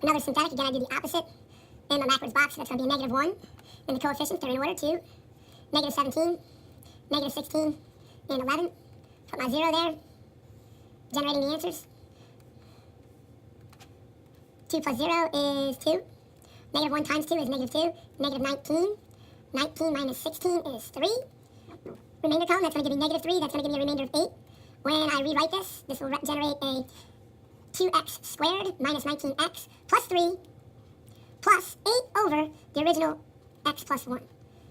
another synthetic. Again, I do the opposite in my backwards box. So that's going to be a negative 1. And the coefficients, they're in order, 2, negative 17, negative 16, and 11. Put my 0 there, generating the answers. 2 plus 0 is 2. Negative 1 times 2 is negative 2. Negative 19. 19 minus 16 is 3. Remainder column, that's going to give me negative 3. That's going to give me a remainder of 8. When I rewrite this, this will generate a 2x squared minus 19x plus 3 plus 8 over the original x plus 1.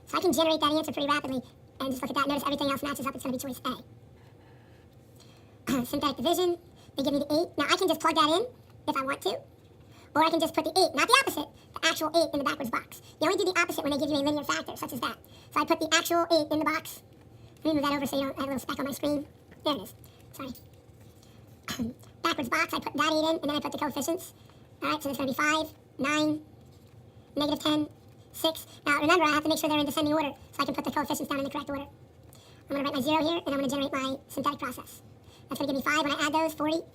So I can generate that answer pretty rapidly. And just look at that. Notice everything else matches up. It's going to be choice A. Synthetic division. They give me the 8. Now I can just plug that in if I want to. Or I can just put the 8, not the opposite, the actual 8 in the backwards box. You only do the opposite when they give you a linear factor, such as that. So I put the actual 8 in the box. Let me move that over so you don't have a little speck on my screen. There it is. Sorry. Backwards box, I put that 8 in, and then I put the coefficients. All right, so there's going to be 5, 9, negative 10, 6. Now remember, I have to make sure they're in descending order, so I can put the coefficients down in the correct order. I'm going to write my 0 here, and I'm going to generate my synthetic process. That's going to give me 5. When I add those, 40,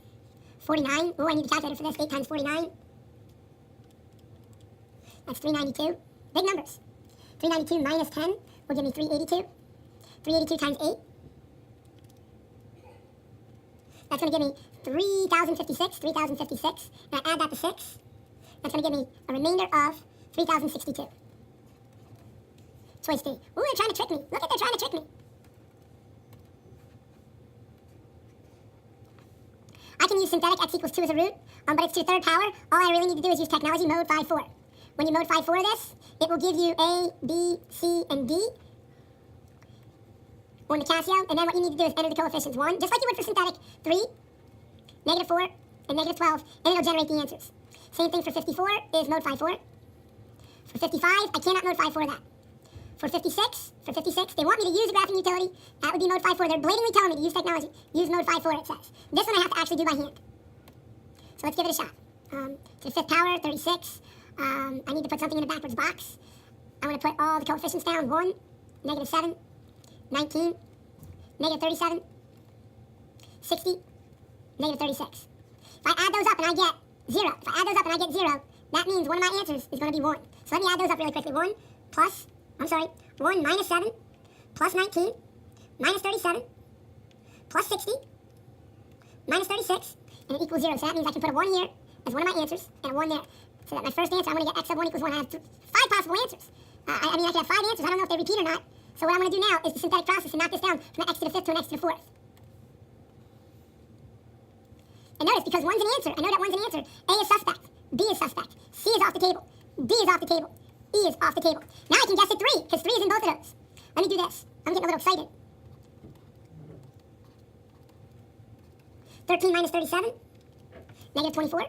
49. Oh, I need the calculator for this. 8 times 49. That's 392. Big numbers. 392 minus 10 will give me 382. 382 times 8. That's going to give me 3,056. 3,056. And I add that to 6. That's going to give me a remainder of 3,062. Choice D. Ooh, they're trying to trick me. Look at, they're trying to trick me. I can use synthetic x equals 2 as a root, but it's to the third power. All I really need to do is use technology mode 5-4. When you mode 5-4 this, it will give you A, B, C, and D, or in the Casio, and then what you need to do is enter the coefficients. 1, just like you would for synthetic, 3, negative 4, and negative 12, and it'll generate the answers. Same thing for 54 is mode 5-4. For 55, I cannot mode 5-4 that. For 56, they want me to use a graphing utility. That would be mode 5-4. They're blatantly telling me to use technology. Use mode 5-4, it says. This one I have to actually do by hand. So let's give it a shot. To the 5th power, 36. I need to put something in a backwards box. I'm going to put all the coefficients down. 1, negative 7, 19, negative 37, 60, negative 36. If I add those up and I get 0, that means one of my answers is going to be 1. So let me add those up really quickly. 1 minus 7, plus 19, minus 37, plus 60, minus 36, and it equals 0. So that means I can put a 1 here as one of my answers, and a 1 there. So that my first answer, I'm going to get x of 1 equals 1. I have 5 possible answers. I mean, I could have 5 answers. I don't know if they repeat or not. So what I'm going to do now is the synthetic process and knock this down from an x to the 5th to an x to the 4th. And notice, because 1's an answer, I know that 1's an answer. A is suspect. B is suspect. C is off the table. D is off the table. E is off the table. Now I can guess at 3, because 3 is in both of those. Let me do this. I'm getting a little excited. 13 minus 37, negative 24.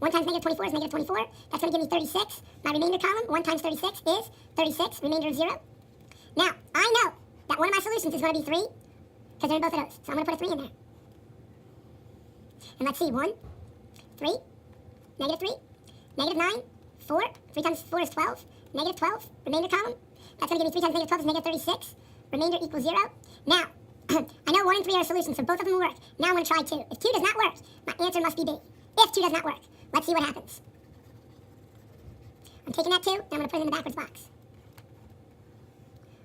1 times negative 24 is negative 24. That's going to give me 36. My remainder column, 1 times 36 is 36, remainder of 0. Now, I know that one of my solutions is going to be 3, because they're in both of those. So I'm going to put a 3 in there. And let's see, 1, 3, negative 9, 4. 3 times 4 is 12, negative 12, remainder column. That's going to give me 3 times negative 12 is negative 36, remainder equals 0. Now, I know 1 and 3 are solutions, so both of them will work. Now I'm going to try 2. If 2 does not work, my answer must be B. If 2 does not work, let's see what happens. I'm taking that 2, and I'm going to put it in the backwards box.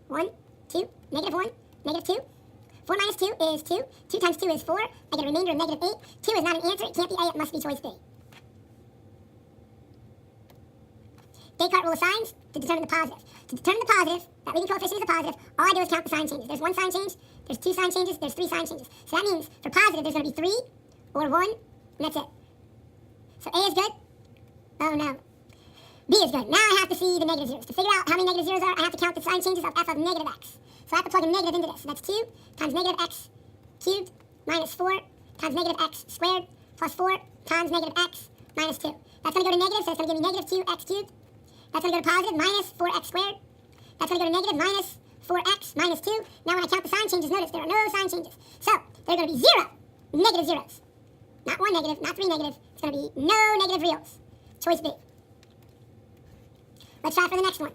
1, 2, negative 1, negative 2. 4 minus 2 is 2. 2 times 2 is 4. I get a remainder of negative 8. 2 is not an answer. It can't be A. It must be choice B. Descartes rule of signs to determine the positive. To determine the positive, that leading coefficient is a positive, all I do is count the sign changes. There's 1 sign change, there's 2 sign changes, there's 3 sign changes. So that means for positive, there's going to be 3 or 1, and that's it. So A is good. Oh, no. B is good. Now I have to see the negative zeros. To figure out how many negative zeros are, I have to count the sign changes of f of negative x. So I have to plug a negative into this. So that's 2 times negative x cubed minus 4 times negative x squared plus 4 times negative x minus 2. That's going to go to negative, so it's going to give me negative 2x cubed. That's going to go to positive minus 4x squared. That's going to go to negative minus 4x minus 2. Now when I count the sign changes, notice there are no sign changes. So there are going to be 0 negative zeros. Not 1 negative, not 3 negative. It's going to be no negative reals. Choice B. Let's try for the next one.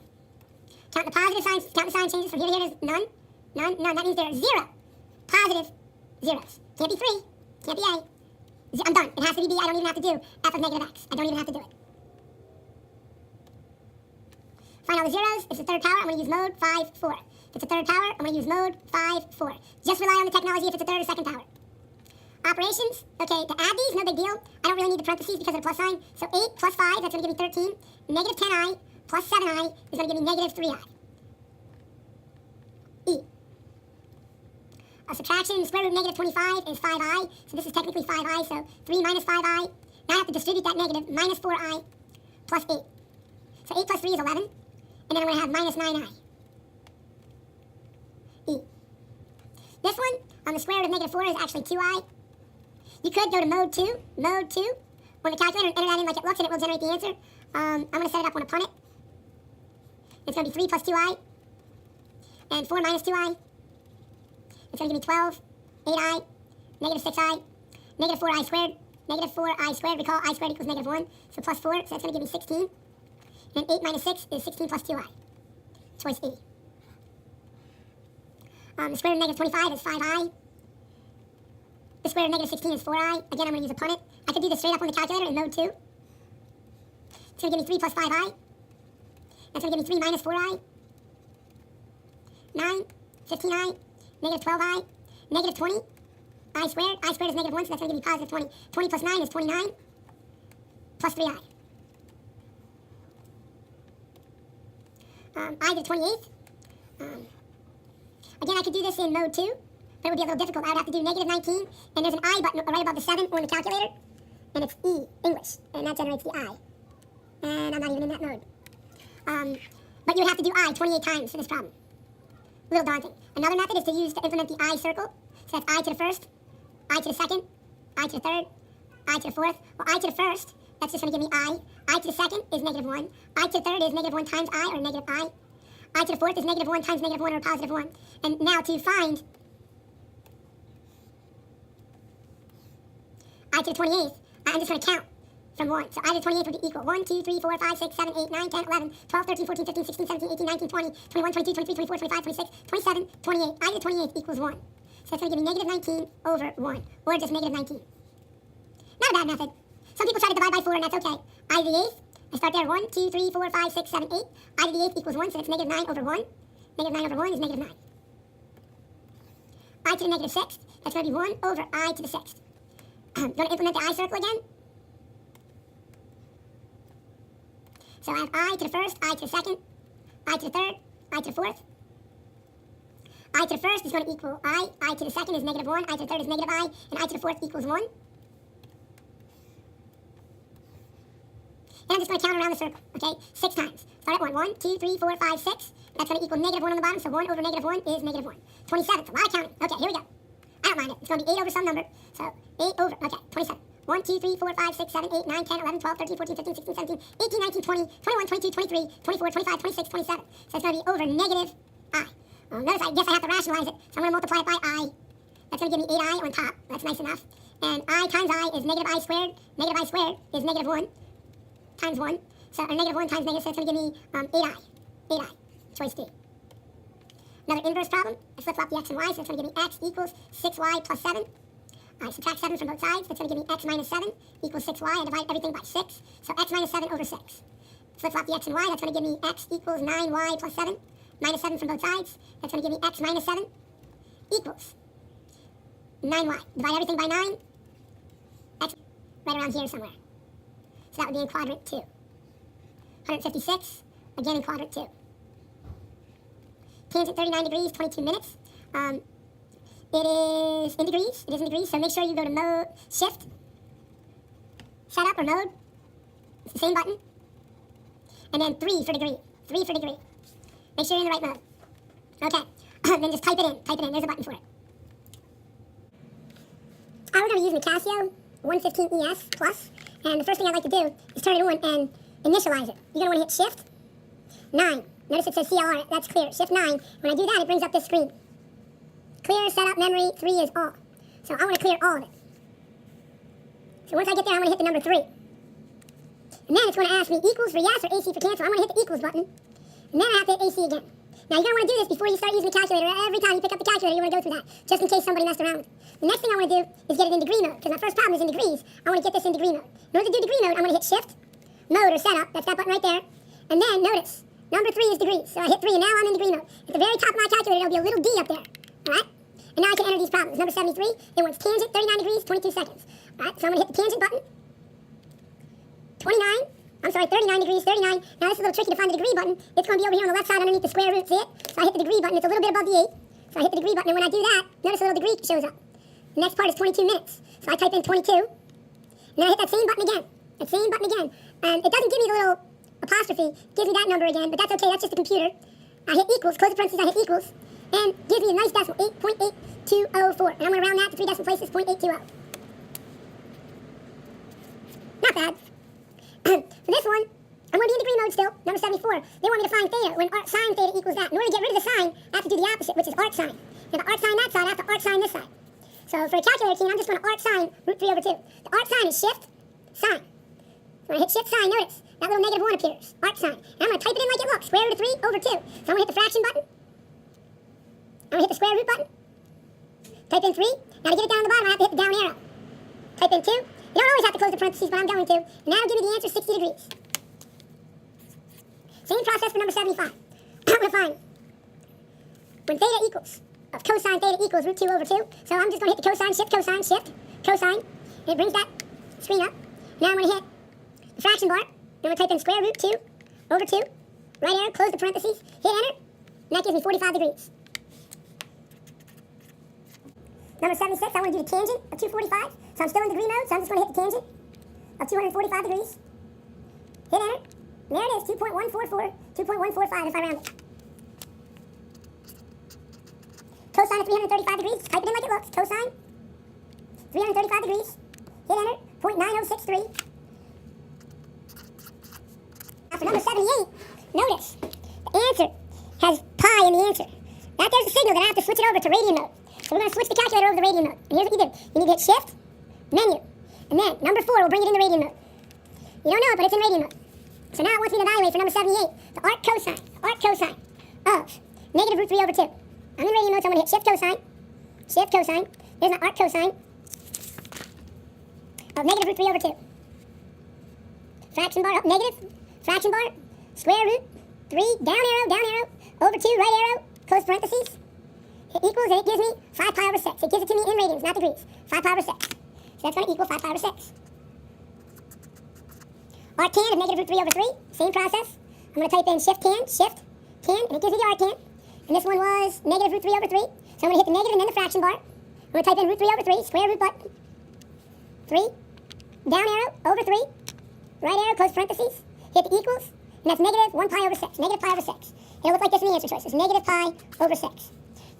Count the positive signs, count the sign changes. From here to here, there's none. None. That means there are 0 positive zeros. Can't be 3. Can't be A. I'm done. It has to be b. I don't even have to do f of negative x. I don't even have to do it. Find all the zeros. If it's the third power, I'm going to use mode 5, 4. If it's the third power, I'm going to use mode 5, 4. Just rely on the technology if it's the third or second power. Operations. Okay, to add these, no big deal. I don't really need the parentheses because of the plus sign. So 8 plus 5, that's going to give me 13. Negative 10i plus 7i is going to give me negative 3i. E. Subtraction, square root of negative 25 is 5i. So this is technically 5i, so 3 minus 5i. Now I have to distribute that negative, minus 4i plus 8. So 8 plus 3 is 11. And then I'm going to have minus 9i. E. This one, on the square root of negative 4 is actually 2i. You could go to mode 2 on the calculator and enter that in like it looks and it will generate the answer. I'm going to set it up on upon it. It's going to be 3 plus 2i. And 4 minus 2i. It's going to give me 12, 8i, negative 6i, negative 4i squared, negative 4i squared. Recall I squared equals negative 1, so plus 4, so that's going to give me 16. And 8 minus 6 is 16 plus 2i. Choice E. The square root of negative 25 is 5i. The square root of negative 16 is 4i. Again, I'm going to use upon it. I could do this straight up on the calculator in mode 2. It's going to give me 3 plus 5i. That's going to give me 3 minus 4i. 9, 15i, negative 12i, negative 20, I squared. I squared is negative 1, so that's going to give me positive 20. 20 plus 9 is 29, plus 3i. I to the 28th. Again, I could do this in mode 2, but it would be a little difficult. I would have to do negative 19, and there's an I button right above the 7 on the calculator, and it's E, English, and that generates the I. And I'm not even in that mode. But you would have to do I 28 times for this problem. A little daunting. Another method is to implement the I circle. So that's I to the first, I to the second, I to the third, I to the fourth. Well, I to the first, that's just going to give me I. I to the second is negative 1. I to the third is negative 1 times I, or negative I. I to the fourth is negative 1 times negative 1, or positive 1. And now to find I to the 28th, I'm just going to count from 1. So I to the 28th would be equal 1, 2, 3, 4, 5, 6, 7, 8, 9, 10, 11, 12, 13, 14, 15, 16, 17, 18, 19, 20, 21, 22, 23, 24, 25, 26, 27, 28. I to the 28th equals 1. So that's going to give me negative 19 over 1, or just negative 19. Not a bad method. Some people try to divide by 4, and that's okay. I to the 8th, I start there, 1, 2, 3, 4, 5, 6, 7, 8. I to the 8th equals 1, so that's negative 9 over 1. Negative 9 over 1 is negative 9. I to the negative 6th, that's going to be 1 over I to the 6th. I'm going to implement the I circle again. So I have I to the first, I to the second, I to the third, I to the fourth. I to the first is going to equal I to the second is negative 1, I to the third is negative I, and I to the fourth equals 1. And I'm just going to count around the circle, okay, 6 times. Start at 1. 1, 2, 3, 4, 5, 6. That's going to equal negative 1 on the bottom, so 1 over negative 1 is negative 1. 27, it's a lot of counting. Okay, here we go. I don't mind it. It's going to be 8 over some number. So 8 over, okay, 27. 1, 2, 3, 4, 5, 6, 7, 8, 9, 10, 11, 12, 13, 14, 15, 16, 17, 18, 19, 20, 21, 22, 23, 24, 25, 26, 27. So it's going to be over negative I. Well, notice I guess I have to rationalize it. So I'm going to multiply it by I. That's going to give me 8I on top. That's nice enough. And I times I is negative I squared. Negative I squared is negative 1 times 1. So, or negative 1 times negative, so it's going to give me 8I. 8I. Choice D. Another inverse problem. I flip-flop the x and y, so it's going to give me x equals 6y plus 7. I subtract 7 from both sides. That's going to give me x minus 7 equals 6y. I divide everything by 6. So x minus 7 over 6. Flip-flop the x and y. That's going to give me x equals 9y plus 7. Minus 7 from both sides. That's going to give me x minus 7 equals 9y. Divide everything by 9. X right around here somewhere. So that would be in quadrant 2. 156, again in quadrant 2. Tangent 39 degrees, 22 minutes. It is in degrees. It is in degrees, so make sure you go to mode, shift, setup or mode. It's the same button. And then 3 for degree. 3 for degree. Make sure you're in the right mode. Okay, then just type it in. Type it in. There's a button for it. We're going to use the Casio 115ES Plus. And the first thing I'd like to do is turn it on and initialize it. You're going to want to hit Shift 9. Notice it says CLR. That's clear. Shift 9. When I do that, it brings up this screen. Clear, setup, memory, 3 is all. So I want to clear all of it. So once I get there, I'm going to hit the number 3. And then it's going to ask me equals for yes or AC for cancel. I'm going to hit the equals button. And then I have to hit AC again. Now, you're going to want to do this before you start using the calculator. Every time you pick up the calculator, you want to go through that, just in case somebody messed around with it. The next thing I want to do is get it in degree mode, because my first problem is in degrees. I want to get this in degree mode. In order to do degree mode, I'm going to hit Shift, Mode, or Setup. That's that button right there. And then, notice, number 3 is degrees. So I hit 3, and now I'm in degree mode. At the very top of my calculator, there'll be a little D up there. All right? And now I can enter these problems. Number 73, it wants tangent, 39 degrees, 22 seconds. All right? So I'm going to hit the tangent button. 39 degrees, 39. Now this is a little tricky to find the degree button. It's going to be over here on the left side underneath the square root, see it? So I hit the degree button, it's a little bit above the 8. So I hit the degree button, and when I do that, notice a little degree shows up. The next part is 22 minutes. So I type in 22, and then I hit that same button again. And it doesn't give me the little apostrophe, it gives me that number again, but that's okay, that's just the computer. I hit equals, close the parentheses, I hit equals, and gives me a nice decimal, 8.8204. And I'm going to round that to 3 decimal places, 0.820. Not bad. For this one, I'm going to be in degree mode still, number 74. They want me to find theta, when arc sine theta equals that. In order to get rid of the sine, I have to do the opposite, which is arc sine. Now, the arc sine that side, I have to arc sine this side. So for a calculator key, I'm just going to arc sine root 3 over 2. The arc sine is shift, sine. So when I hit shift, sine, notice, that little negative 1 appears, arc sine. And I'm going to type it in like it looks, square root of 3 over 2. So I'm going to hit the fraction button. I'm going to hit the square root button. Type in 3. Now to get it down to the bottom, I have to hit the down arrow. Type in 2. You don't always have to close the parentheses, but I'm going to. And that'll give me the answer, 60 degrees. Same process for number 75. I'm going to find when theta equals, of cosine theta equals root 2 over 2. So I'm just going to hit the cosine, shift, cosine. And it brings that screen up. Now I'm going to hit the fraction bar. I'm going to type in square root 2 over 2. Right arrow, close the parentheses, hit enter. And that gives me 45 degrees. Number 76, I want to do the tangent of 245. So I'm still in degree mode, so I'm just going to hit the tangent of 245 degrees. Hit enter. And there it is, 2.144, 2.145 if I round it. Cosine of 335 degrees, type it in like it looks. Cosine, 335 degrees. Hit enter, 0.9063. Now for number 78, notice, the answer has pi in the answer. That there's a signal that I have to switch it over to radian mode. So we're going to switch the calculator over to radian mode. And here's what you do. You need to hit shift, menu. And then number 4 will bring it into radian mode. You don't know it, but it's in radian mode. So now it wants me to evaluate for number 78, the arc cosine of negative root 3 over 2. I'm in radian mode, so I'm going to hit shift cosine. There's my arc cosine of negative root 3 over 2. Fraction bar up negative, fraction bar, square root, 3, down arrow, over 2, right arrow, close parentheses. It equals, and it gives me 5 pi over 6. It gives it to me in radians, not degrees. 5 pi over 6. So that's going to equal 5 pi over 6. Arctan of negative root 3 over 3. Same process. I'm going to type in shift tan, and it gives me the arctan. And this one was negative root 3 over 3. So I'm going to hit the negative and then the fraction bar. I'm going to type in root 3 over 3, square root button. 3, down arrow, over 3, right arrow, close parentheses. Hit the equals, and that's negative 1 pi over 6. Negative pi over 6. It'll look like this in the answer choices. Negative pi over 6.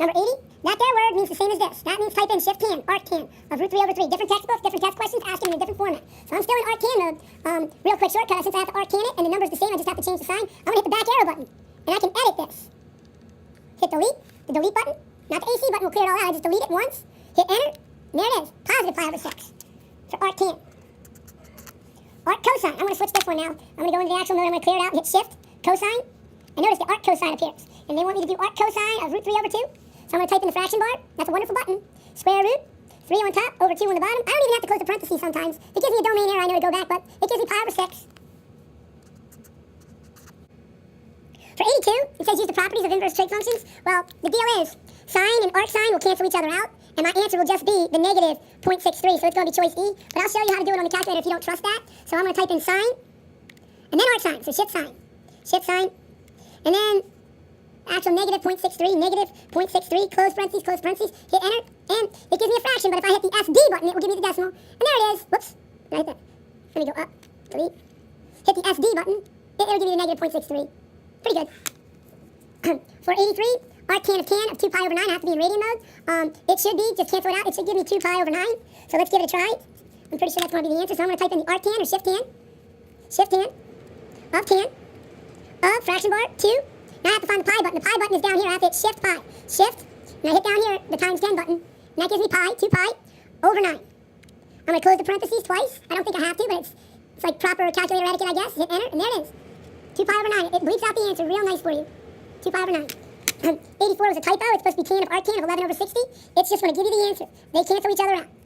Number 80, that there word means the same as this. That means type in shift tan, arctan of root 3 over 3. Different textbooks, different test questions, asking in a different format. So I'm still in arctan mode. Real quick shortcut, since I have to arctan it and the number's the same, I just have to change the sign. I'm going to hit the back arrow button, and I can edit this. Hit delete, the delete button. Not the AC button will clear it all out. I just delete it once, hit enter, and there it is. Positive pi over 6 for arctan. Arc cosine, I'm going to switch this one now. I'm going to go into the actual mode, I'm going to clear it out and hit shift, cosine. And notice the arc cosine appears. And they want me to do arc cosine of root 3 over 2. So I'm going to type in the fraction bar. That's a wonderful button. Square root, 3 on top, over 2 on the bottom. I don't even have to close the parentheses sometimes. It gives me a domain error, I know to go back, but it gives me pi over 6. For 82, it says use the properties of inverse trig functions. Well, the deal is, sine and arc sine will cancel each other out, and my answer will just be the negative 0.63, so it's going to be choice E. But I'll show you how to do it on the calculator if you don't trust that. So I'm going to type in sine, and then arc sine, so shift sine, and then actual negative 0.63, negative 0.63, close parentheses, hit enter, and it gives me a fraction, but if I hit the SD button, it will give me the decimal, and there it is. Whoops, I hit that. Let me go up, delete, hit the SD button, it'll give me the negative 0.63. Pretty good. For 83, arctan of 2 pi over 9, I have to be in radian mode. It should be, just cancel it out, it should give me 2 pi over 9, so let's give it a try. I'm pretty sure that's going to be the answer, so I'm going to type in the arctan or shift tan, of fraction bar, 2. Now I have to find the pi button. The pi button is down here. I have to hit shift pi. Shift, and I hit down here the times 10 button. And that gives me pi, 2 pi, over 9. I'm going to close the parentheses twice. I don't think I have to, but it's like proper calculator etiquette, I guess. Hit enter, and there it is. 2 pi over 9. It bleeps out the answer real nice for you. 2 pi over 9. 84 was a typo. It's supposed to be tan of arctan of 11 over 60. It's just going to give you the answer. They cancel each other out.